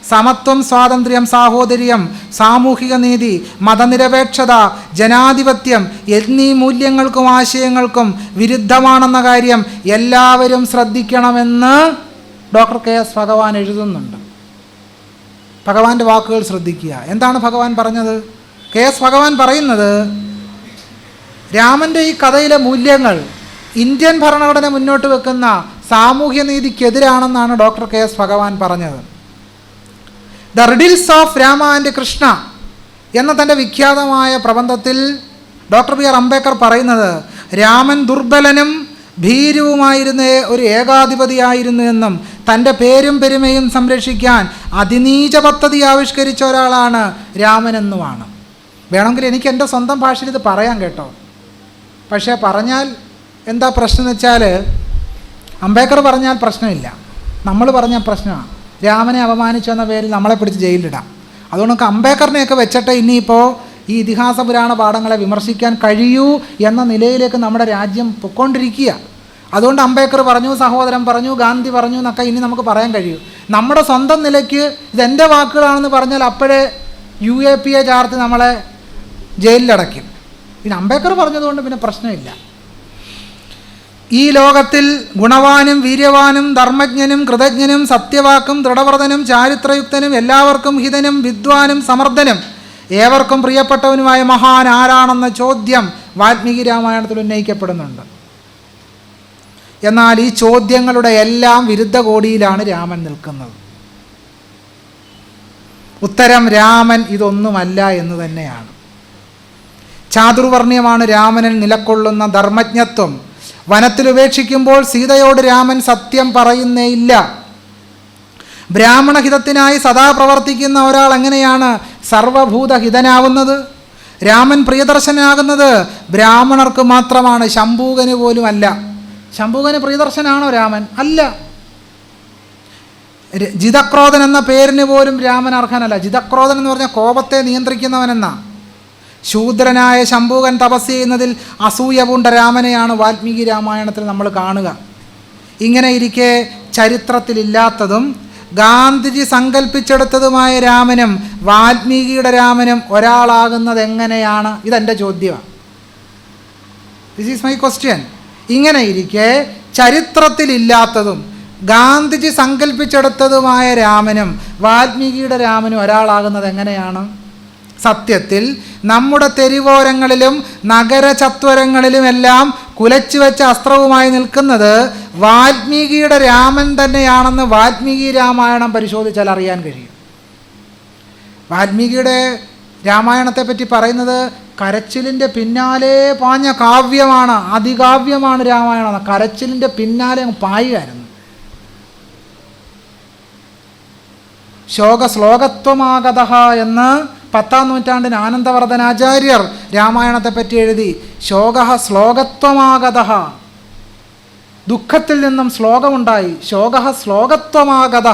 സമത്വം, സ്വാതന്ത്ര്യം, സാഹോദര്യം, സാമൂഹിക നീതി, മതനിരപേക്ഷത, ജനാധിപത്യം എന്നീ മൂല്യങ്ങൾക്കും ആശയങ്ങൾക്കും വിരുദ്ധമാണെന്ന കാര്യം എല്ലാവരും ശ്രദ്ധിക്കണമെന്ന് ഡോക്ടർ കെ.എസ്. ഭഗവാൻ എഴുതുന്നുണ്ട്. ഭഗവാന്റെ വാക്കുകൾ ശ്രദ്ധിക്കുക. എന്താണ് ഭഗവാൻ പറഞ്ഞത്? കെ.എസ്. ഭഗവാൻ പറയുന്നത്, രാമൻ്റെ ഈ കഥയിലെ മൂല്യങ്ങൾ ഇന്ത്യൻ ഭരണഘടന മുന്നോട്ട് വെക്കുന്ന സാമൂഹ്യ നീതിക്കെതിരാണെന്നാണ് ഡോക്ടർ കെ.എസ്. ഭഗവാൻ പറഞ്ഞത്. The riddles of Rama and Krishna എന്ന തൻ്റെ വിഖ്യാതമായ പ്രബന്ധത്തിൽ ഡോക്ടർ ബി ആർ അംബേദ്കർ പറയുന്നത്, രാമൻ ദുർബലനും ഭീരുവുമായിരുന്ന ഒരു ഏകാധിപതിയായിരുന്നു എന്നും തൻ്റെ പേരും പെരുമയും സംരക്ഷിക്കാൻ അതിനീച പദ്ധതി ആവിഷ്കരിച്ച ഒരാളാണ് രാമനെന്നുമാണ്. വേണമെങ്കിൽ എനിക്ക് എൻ്റെ സ്വന്തം ഭാഷയിൽ ഇത് പറയാം കേട്ടോ. പക്ഷേ പറഞ്ഞാൽ എന്താ പ്രശ്നം എന്ന് വെച്ചാൽ, അംബേദ്കർ പറഞ്ഞാൽ പ്രശ്നമില്ല, നമ്മൾ പറഞ്ഞാൽ പ്രശ്നമാണ്. രാമനെ അപമാനിച്ചു എന്ന പേരിൽ നമ്മളെ പിടിച്ച് ജയിലിലിടാം. അതുകൊണ്ട് അംബേദ്കറിനെയൊക്കെ വെച്ചിട്ട് ഇനിയിപ്പോൾ ഈ ഇതിഹാസ പുരാണ പാഠങ്ങളെ വിമർശിക്കാൻ കഴിയൂ എന്ന നിലയിലേക്ക് നമ്മുടെ രാജ്യം പൊയ്ക്കൊണ്ടിരിക്കുക. അതുകൊണ്ട് അംബേദ്കർ പറഞ്ഞു, സഹോദരൻ പറഞ്ഞു, ഗാന്ധി പറഞ്ഞു എന്നൊക്കെ ഇനി നമുക്ക് പറയാൻ കഴിയൂ. നമ്മുടെ സ്വന്തം നിലയ്ക്ക് ഇതെൻ്റെ വാക്കുകളാണെന്ന് പറഞ്ഞാൽ അപ്പോഴേ UAPA ചാർത്തി നമ്മളെ ജയിലിലടയ്ക്കും. പിന്നെ അംബേദ്കർ പറഞ്ഞതുകൊണ്ട് പിന്നെ പ്രശ്നമില്ല. ഈ ലോകത്തിൽ ഗുണവാനും വീര്യവാനും ധർമ്മജ്ഞനും കൃതജ്ഞനും സത്യവാക്കും ദൃഢവ്രതനും ചാരിത്രയുക്തനും എല്ലാവർക്കും ഹിതനും വിദ്വാനും സമർത്ഥനും ഏവർക്കും പ്രിയപ്പെട്ടവനുമായ മഹാൻ ആരാണെന്ന ചോദ്യം വാൽമീകി രാമായണത്തിൽ ഉന്നയിക്കപ്പെടുന്നുണ്ട്. എന്നാൽ ഈ ചോദ്യങ്ങളുടെ എല്ലാം വിരുദ്ധ കോടിയിലാണ് രാമൻ നിൽക്കുന്നത്. ഉത്തരം രാമൻ ഇതൊന്നുമല്ല എന്ന് തന്നെയാണ്. ചാതുർവർണ്ണ്യമാണ് രാമനിൽ നിലകൊള്ളുന്ന ധർമ്മജ്ഞത്വം. വനത്തിൽ ഉപേക്ഷിക്കുമ്പോൾ സീതയോട് രാമൻ സത്യം പറയുന്നേയില്ല. ബ്രാഹ്മണഹിതത്തിനായി സദാ പ്രവർത്തിക്കുന്ന ഒരാൾ എങ്ങനെയാണ് സർവഭൂതഹിതനാവുന്നത്? രാമൻ പ്രിയദർശനാകുന്നത് ബ്രാഹ്മണർക്ക് മാത്രമാണ്, ശംഭൂകന് പോലും അല്ല. ശംഭൂകന് പ്രിയദർശനാണോ രാമൻ? അല്ല. ജിതക്രോധൻ എന്ന പേരിന് പോലും രാമൻ അർഹനല്ല. ജിതക്രോധൻ എന്ന് പറഞ്ഞാൽ കോപത്തെ നിയന്ത്രിക്കുന്നവനെന്ന. ശൂദ്രനായ ശംഭൂകൻ തപസ് ചെയ്യുന്നതിൽ അസൂയ പൂണ്ട രാമനെയാണ് വാൽമീകി രാമായണത്തിൽ നമ്മൾ കാണുക. ഇങ്ങനെ ഇരിക്കെ ചരിത്രത്തിലില്ലാത്തതും ഗാന്ധിജി സങ്കല്പിച്ചെടുത്തതുമായ രാമനും വാൽമീകിയുടെ രാമനും ഒരാളാകുന്നത് എങ്ങനെയാണ്? ഇതെൻ്റെ ചോദ്യമാണ്. This is my question. ഇങ്ങനെ ഇരിക്കെ ചരിത്രത്തിലില്ലാത്തതും ഗാന്ധിജി സങ്കല്പിച്ചെടുത്തതുമായ രാമനും വാൽമീകിയുടെ രാമനും ഒരാളാകുന്നത് എങ്ങനെയാണ്? സത്യത്തിൽ നമ്മുടെ തെരുവോരങ്ങളിലും നഗരചത്വരങ്ങളിലുമെല്ലാം കുലച്ചു വെച്ച അസ്ത്രവുമായി നിൽക്കുന്നത് വാൽമീകിയുടെ രാമൻ തന്നെയാണെന്ന് വാൽമീകി രാമായണം പരിശോധിച്ചാൽ അറിയാൻ കഴിയും. വാൽമീകിയുടെ രാമായണത്തെപ്പറ്റി പറയുന്നത് കരച്ചിലിൻ്റെ പിന്നാലെ പാഞ്ഞ കാവ്യമാണ്, അതികാവ്യമാണ് രാമായണം. കരച്ചിലിൻ്റെ പിന്നാലെ പായുകയായിരുന്നു. ശോകശ്ലോകത്വമാഗത എന്ന് 10-ാം നൂറ്റാണ്ടിന് ആനന്ദവർദ്ധനാചാര്യർ രാമായണത്തെപ്പറ്റി എഴുതി. ശോക ശ്ലോകത്വമാഗത, ദുഃഖത്തിൽ നിന്നും ശ്ലോകമുണ്ടായി. ശോക ശ്ലോകത്വമാഗത,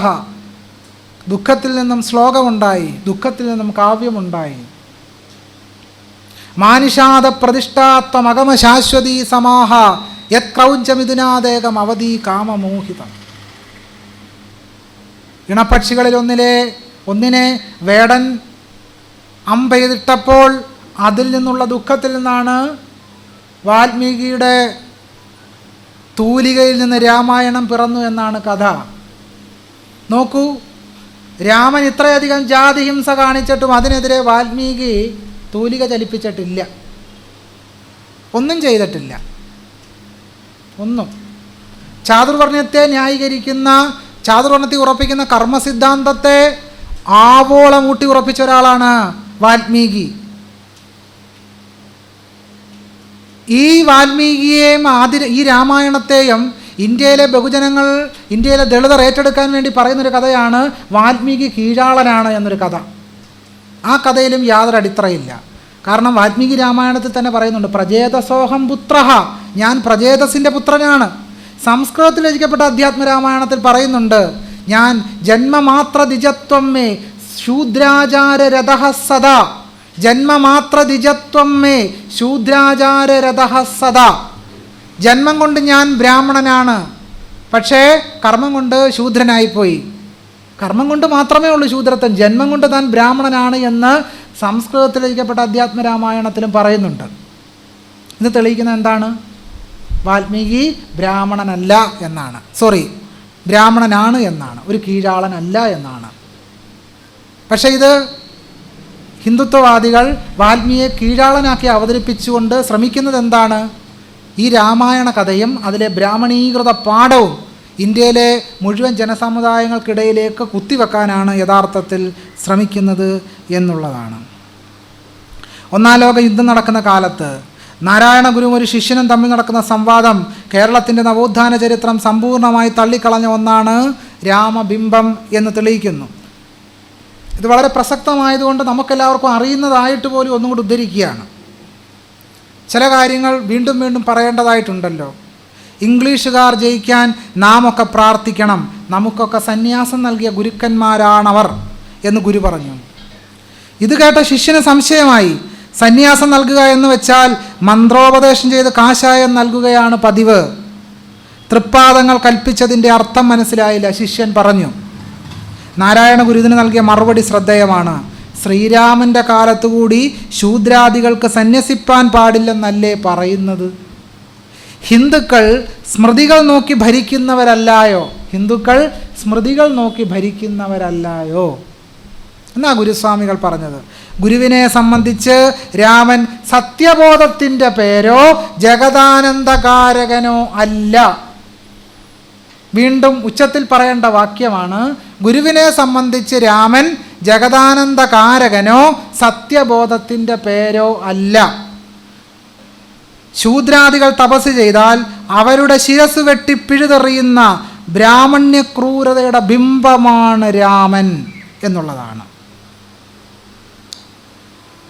ദുഃഖത്തിൽ നിന്നും ശ്ലോകമുണ്ടായി, ദുഃഖത്തിൽ നിന്നും കാവ്യമുണ്ടായി. മാനിഷാദ പ്രതിഷ്ഠാത്വമഗമ ശാശ്വതീ സമാഹ യത് ക്രൗഞ്ചമിഥുനാദേകം അവധി കാമമോഹിതം. ഇണപക്ഷികളിൽ ഒന്നിനെ വേടൻ അമ്പെയ്തിട്ടപ്പോൾ അതിൽ നിന്നുള്ള ദുഃഖത്തിൽ നിന്നാണ് വാൽമീകിയുടെ തൂലികയിൽ നിന്ന് രാമായണം പിറന്നു എന്നാണ് കഥ. നോക്കൂ, രാമൻ ഇത്രയധികം ജാതിഹിംസ കാണിച്ചിട്ടും അതിനെതിരെ വാൽമീകി തൂലിക ചലിപ്പിച്ചിട്ടില്ല, ഒന്നും ചെയ്തിട്ടില്ല. ഒന്നും. ചാതുർവർണ്ണ്യത്തെ ന്യായീകരിക്കുന്ന, ചാതുർവർണ്ണത്തെ ഉറപ്പിക്കുന്ന കർമ്മസിദ്ധാന്തത്തെ ആവോളം ഊട്ടി ഉറപ്പിച്ച ഒരാളാണ് വാൽമീകി. ഈ വാൽമീകിയെയും ഈ രാമായണത്തെയും ഇന്ത്യയിലെ ബഹുജനങ്ങൾ, ഇന്ത്യയിലെ ദളിതർ ഏറ്റെടുക്കാൻ വേണ്ടി പറയുന്നൊരു കഥയാണ് വാൽമീകി കീഴാളനാണ് എന്നൊരു കഥ. ആ കഥയിലും യാതൊരു അടിത്തറയില്ല. കാരണം വാൽമീകി രാമായണത്തിൽ തന്നെ പറയുന്നുണ്ട്, പ്രജേതസോഹം പുത്രഃ, ഞാൻ പ്രജേതസിൻ്റെ പുത്രനാണ്. സംസ്കൃതത്തിൽ രചിക്കപ്പെട്ട അധ്യാത്മരാമായണത്തിൽ പറയുന്നുണ്ട്, ഞാൻ ജന്മമാത്ര ദ്വിജത്വം മേ ശൂദ്രാചാരരഥഃ സദാ, ജന്മമാത്ര ദ്വിജത്വം മേ ശൂദ്രാചാരരഥഃ സദാ. ജന്മം കൊണ്ട് ഞാൻ ബ്രാഹ്മണനാണ്, പക്ഷേ കർമ്മം കൊണ്ട് ശൂദ്രനായിപ്പോയി. കർമ്മം കൊണ്ട് മാത്രമേ ഉള്ളൂ ശൂദ്രത്വം, ജന്മം കൊണ്ട് താൻ ബ്രാഹ്മണനാണ് എന്ന് സംസ്കൃതത്തിൽ രചിക്കപ്പെട്ട അധ്യാത്മരാമായണത്തിലും പറയുന്നുണ്ട്. ഇത് തെളിയിക്കുന്നത് എന്താണ്? വാൽമീകി ബ്രാഹ്മണനല്ല എന്നാണ്, ബ്രാഹ്മണനാണ് എന്നാണ്, ഒരു കീഴാളനല്ല എന്നാണ്. പക്ഷേ ഇത് ഹിന്ദുത്വവാദികൾ വാൽമീകിയെ കീഴാളനാക്കി അവതരിപ്പിച്ചുകൊണ്ട് ശ്രമിക്കുന്നത് എന്താണ്? ഈ രാമായണ കഥയും അതിലെ ബ്രാഹ്മണീകൃത പാഠവും ഇന്ത്യയിലെ മുഴുവൻ ജനസമുദായങ്ങൾക്കിടയിലേക്ക് കുത്തിവെക്കാനാണ് യഥാർത്ഥത്തിൽ ശ്രമിക്കുന്നത് എന്നുള്ളതാണ്. ഒന്നാം ലോക യുദ്ധം നടക്കുന്ന കാലത്ത് നാരായണ ഗുരുവും ഒരു ശിഷ്യനും തമ്മിൽ നടക്കുന്ന സംവാദം കേരളത്തിൻ്റെ നവോത്ഥാന ചരിത്രം സമ്പൂർണ്ണമായി തള്ളിക്കളഞ്ഞ ഒന്നാണ് രാമബിംബം എന്ന് തെളിയിക്കുന്നു. ഇത് വളരെ പ്രസക്തമായതുകൊണ്ട് നമുക്കെല്ലാവർക്കും അറിയുന്നതായിട്ട് പോലും ഒന്നും കൂടി ഉദ്ധരിക്കുകയാണ്. ചില കാര്യങ്ങൾ വീണ്ടും വീണ്ടും പറയേണ്ടതായിട്ടുണ്ടല്ലോ. ഇംഗ്ലീഷുകാർ ജയിക്കാൻ നാം ഒക്കെ പ്രാർത്ഥിക്കണം, നമുക്കൊക്കെ സന്യാസം നൽകിയ ഗുരുക്കന്മാരാണവർ എന്ന് ഗുരു പറഞ്ഞു. ഇത് കേട്ട ശിഷ്യന് സംശയമായി. സന്യാസം നൽകുക എന്ന് വെച്ചാൽ മന്ത്രോപദേശം ചെയ്ത് കാഷായം നൽകുകയാണ് പതിവ്. തൃപ്പാദങ്ങൾ കൽപ്പിച്ചതിൻ്റെ അർത്ഥം മനസ്സിലായില്ല. ശിഷ്യൻ പറഞ്ഞു. നാരായണ ഗുരുവിന് നൽകിയ മറുപടി ശ്രദ്ധേയമാണ്. ശ്രീരാമൻ്റെ കാലത്തുകൂടി ശൂദ്രാദികൾക്ക് സന്യസിപ്പാൻ പാടില്ലെന്നല്ലേ പറയുന്നത്? ഹിന്ദുക്കൾ സ്മൃതികൾ നോക്കി ഭരിക്കുന്നവരല്ലായോ? എന്നാ ഗുരുസ്വാമികൾ പറഞ്ഞത്. ഗുരുവിനെ സംബന്ധിച്ച് രാമൻ സത്യബോധത്തിൻ്റെ പേരോ ജഗദാനന്ദകാരകനോ അല്ല. വീണ്ടും ഉച്ചത്തിൽ പറയേണ്ട വാക്യമാണ്. ഗുരുവിനെ സംബന്ധിച്ച് രാമൻ ജഗദാനന്ദകാരകനോ സത്യബോധത്തിൻ്റെ പേരോ അല്ല. ശൂദ്രാദികൾ തപസ് ചെയ്താൽ അവരുടെ ശിരസ് വെട്ടി പിഴുതെറിയുന്ന ബ്രാഹ്മണ്യ ക്രൂരതയുടെ ബിംബമാണ് രാമൻ എന്നുള്ളതാണ്.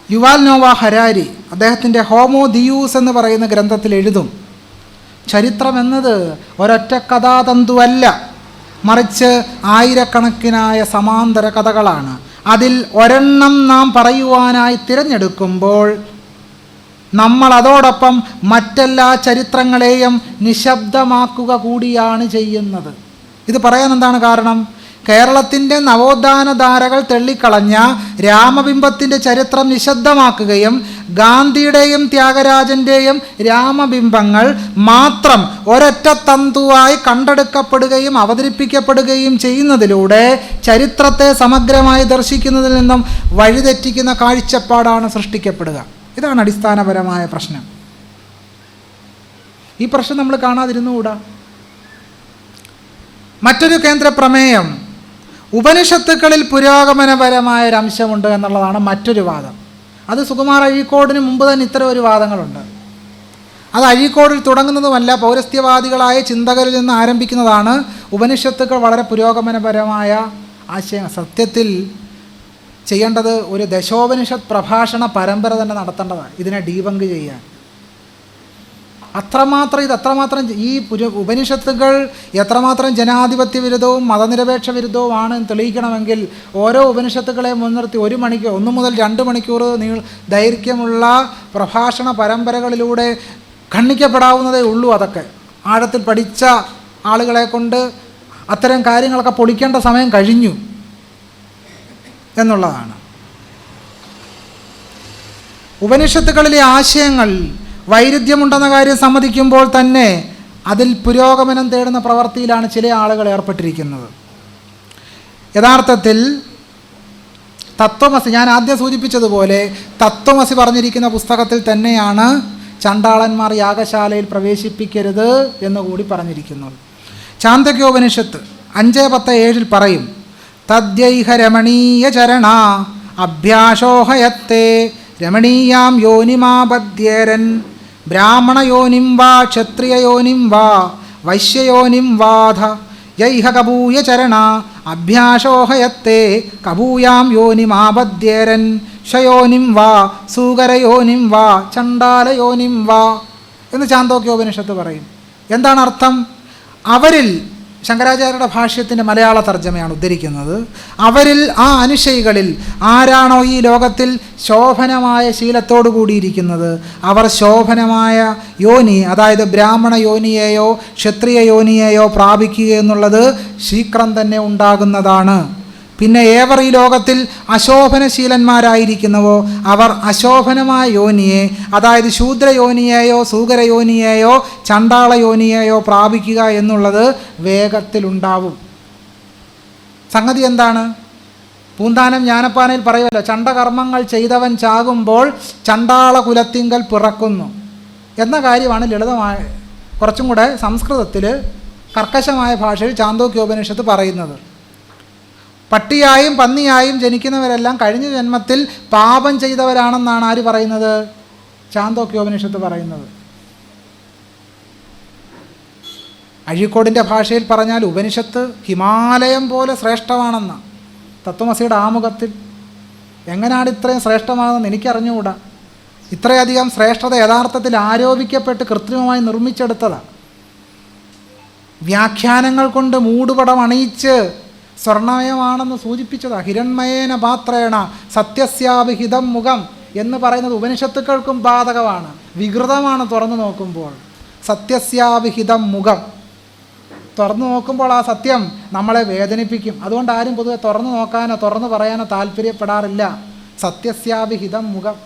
യുവാൽ നോവ ഹരാരി അദ്ദേഹത്തിൻ്റെ ഹോമോ ദിയൂസ് എന്ന് പറയുന്ന ഗ്രന്ഥത്തിൽ എഴുതും, ചരിത്രം എന്നത് ഒരൊറ്റ കഥാതന്തുവല്ല, മറിച്ച് ആയിരക്കണക്കിനായ സമാന്തര കഥകളാണ്. അതിൽ ഒരെണ്ണം നാം പറയുവാനായി തിരഞ്ഞെടുക്കുമ്പോൾ നമ്മൾ അതോടൊപ്പം മറ്റെല്ലാ ചരിത്രങ്ങളെയും നിശബ്ദമാക്കുക കൂടിയാണ് ചെയ്യുന്നത്. ഇത് പറയാൻ എന്താണ് കാരണം? കേരളത്തിൻ്റെ നവോത്ഥാന ധാരകൾ തെള്ളിക്കളഞ്ഞ രാമബിംബത്തിൻ്റെ ചരിത്രം നിശബ്ദമാക്കുകയും ഗാന്ധിയുടെയും ത്യാഗരാജൻ്റെയും രാമബിംബങ്ങൾ മാത്രം ഒരൊറ്റ തന്തുവായി കണ്ടെടുക്കപ്പെടുകയും അവതരിപ്പിക്കപ്പെടുകയും ചെയ്യുന്നതിലൂടെ ചരിത്രത്തെ സമഗ്രമായി ദർശിക്കുന്നതിൽ നിന്നും വഴിതെറ്റിക്കുന്ന കാഴ്ചപ്പാടാണ് സൃഷ്ടിക്കപ്പെടുക. ഇതാണ് അടിസ്ഥാനപരമായ പ്രശ്നം. ഈ പ്രശ്നം നമ്മൾ കാണാതിരുന്നുകൂടാ. മറ്റൊരു കേന്ദ്ര പ്രമേയം ഉപനിഷത്തുക്കളിൽ പുരോഗമനപരമായ ഒരു അംശമുണ്ട് എന്നുള്ളതാണ് മറ്റൊരു വാദം. അത് സുകുമാർ അഴീക്കോടിന് മുമ്പ് തന്നെ ഇത്തരം ഒരു വാദങ്ങളുണ്ട്. അത് അഴീക്കോടിൽ തുടങ്ങുന്നതുമല്ല, പൗരസ്ത്യവാദികളായ ചിന്തകരിൽ നിന്ന് ആരംഭിക്കുന്നതാണ്. ഉപനിഷത്തുക്കൾ വളരെ പുരോഗമനപരമായ ആശയം. സത്യത്തിൽ ചെയ്യേണ്ടത് ഒരു ദശോപനിഷത്ത് പ്രഭാഷണ പരമ്പര തന്നെ നടത്തേണ്ടതാണ് ഇതിനെ ഡീബങ്ക് ചെയ്യാൻ. അത്രമാത്രം ഈ ഉപനിഷത്തുകൾ എത്രമാത്രം ജനാധിപത്യ വിരുദ്ധവും മതനിരപേക്ഷ വിരുദ്ധവുമാണ് തെളിയിക്കണമെങ്കിൽ ഓരോ ഉപനിഷത്തുക്കളെ മുൻനിർത്തി 1 മണിക്കൂർ 1 മുതൽ 2 മണിക്കൂർ ദൈർഘ്യമുള്ള പ്രഭാഷണ പരമ്പരകളിലൂടെ ഖണ്ഡിക്കപ്പെടാവുന്നതേ ഉള്ളൂ. അതൊക്കെ ആഴത്തിൽ പഠിച്ച ആളുകളെ കൊണ്ട് അത്തരം കാര്യങ്ങളൊക്കെ പൊളിക്കേണ്ട സമയം കഴിഞ്ഞു എന്നുള്ളതാണ്. ഉപനിഷത്തുകളിലെ ആശയങ്ങൾ വൈരുദ്ധ്യമുണ്ടെന്ന കാര്യം സമ്മതിക്കുമ്പോൾ തന്നെ അതിൽ പുരോഗമനം തേടുന്ന പ്രവൃത്തിയിലാണ് ചില ആളുകൾ ഏർപ്പെട്ടിരിക്കുന്നത്. യഥാർത്ഥത്തിൽ തത്വമസി, ഞാൻ ആദ്യം സൂചിപ്പിച്ചതുപോലെ തത്വമസി പറഞ്ഞിരിക്കുന്ന പുസ്തകത്തിൽ തന്നെയാണ് ചണ്ടാളന്മാർ യാഗശാലയിൽ പ്രവേശിപ്പിക്കരുത് എന്നുകൂടി പറഞ്ഞിരിക്കുന്നത്. ചാന്തക്യോപനിഷത്ത് 5:10-7 പറയും, തദ്യൈഹ രമണീയ ചരണ അഭ്യാസോഹയത്തെ രമണീയാം യോനിമാപദ്യേരൻ ബ്രാഹ്മണയോനിം വാ ക്ഷത്രിയയോനിം വാ വൈശ്യയോനിം വാധ യൈഹ കബൂയ ചരണ അഭ്യാസോഹയത്തെ കബൂയാം യോനിമാപദ്യേരൻ ക്ഷയോനിം വാ സൂകരയോനിം വാ ചണ്ഡാലയോനിം വാ എന്ന് ചാന്തോക്യോപനിഷത്ത് പറയും. എന്താണ് അർത്ഥം? അവരിൽ, ശങ്കരാചാര്യരുടെ ഭാഷ്യത്തിൻ്റെ മലയാള തർജ്ജമയാണ് ഉദ്ധരിക്കുന്നത്, അവരിൽ ആ അനുശയികളിൽ ആരാണോ ഈ ലോകത്തിൽ ശോഭനമായ ശീലത്തോടു കൂടിയിരിക്കുന്നത് അവർ ശോഭനമായ യോനി, അതായത് ബ്രാഹ്മണ യോനിയെയോ ക്ഷത്രിയ യോനിയെയോ പ്രാപിക്കുക എന്നുള്ളത് ശീഘ്രം തന്നെ ഉണ്ടാകുന്നതാണ്. പിന്നെ ഏവർ ഈ ലോകത്തിൽ അശോഭനശീലന്മാരായിരിക്കുന്നുവോ അവർ അശോഭനമായ യോനിയെ, അതായത് ശൂദ്രയോനിയെയോ സൂകരയോനിയെയോ ചണ്ടാളയോനിയെയോ പ്രാപിക്കുക എന്നുള്ളത് വേഗത്തിലുണ്ടാവും. സംഗതി എന്താണ്? പൂന്താനം ജ്ഞാനപ്പാനയിൽ പറയുമല്ലോ, ചണ്ടകർമ്മങ്ങൾ ചെയ്തവൻ ചാകുമ്പോൾ ചണ്ടാള കുലത്തിങ്കൽ പിറക്കുന്നു എന്ന കാര്യമാണ് ലളിതമായ, കുറച്ചും കൂടെ സംസ്കൃതത്തിൽ കർക്കശമായ ഭാഷയിൽ ചാന്തോക്യോപനിഷത്ത് പറയുന്നത്. പട്ടിയായും പന്നിയായും ജനിക്കുന്നവരെല്ലാം കഴിഞ്ഞ ജന്മത്തിൽ പാപം ചെയ്തവരാണെന്നാണ് ആര് പറയുന്നത്? ചാന്തോക്യോപനിഷത്ത് പറയുന്നത്. അഴീക്കോടിൻ്റെ ഭാഷയിൽ പറഞ്ഞാൽ ഉപനിഷത്ത് ഹിമാലയം പോലെ ശ്രേഷ്ഠമാണെന്ന്. തത്വമസിയുടെ ആമുഖത്തിൽ എങ്ങനെയാണ് ഇത്രയും ശ്രേഷ്ഠമാണെന്ന് എനിക്കറിഞ്ഞുകൂടാ. ഇത്രയധികം ശ്രേഷ്ഠത യഥാർത്ഥത്തിൽ ആരോപിക്കപ്പെട്ട് കൃത്രിമമായി നിർമ്മിച്ചെടുത്തതാണ്. വ്യാഖ്യാനങ്ങൾ കൊണ്ട് മൂടുപടം അണിയിച്ച് സ്വർണമയമാണെന്ന് സൂചിപ്പിച്ചതാണ്. ഹിരൺമയേന പാത്രേണ സത്യസ്യാഭിഹിതം മുഖം എന്ന് പറയുന്നത് ഉപനിഷത്തുക്കൾക്കും ബാധകമാണ്, വികൃതമാണ്. തുറന്നു നോക്കുമ്പോൾ സത്യസ്യാഭിഹിതം മുഖം, തുറന്നു നോക്കുമ്പോൾ ആ സത്യം നമ്മളെ വേദനിപ്പിക്കും. അതുകൊണ്ട് ആരും പൊതുവെ തുറന്നു നോക്കാനോ തുറന്നു പറയാനോ താല്പര്യപ്പെടാറില്ല. സത്യസ്യാഭിഹിതം മുഖം.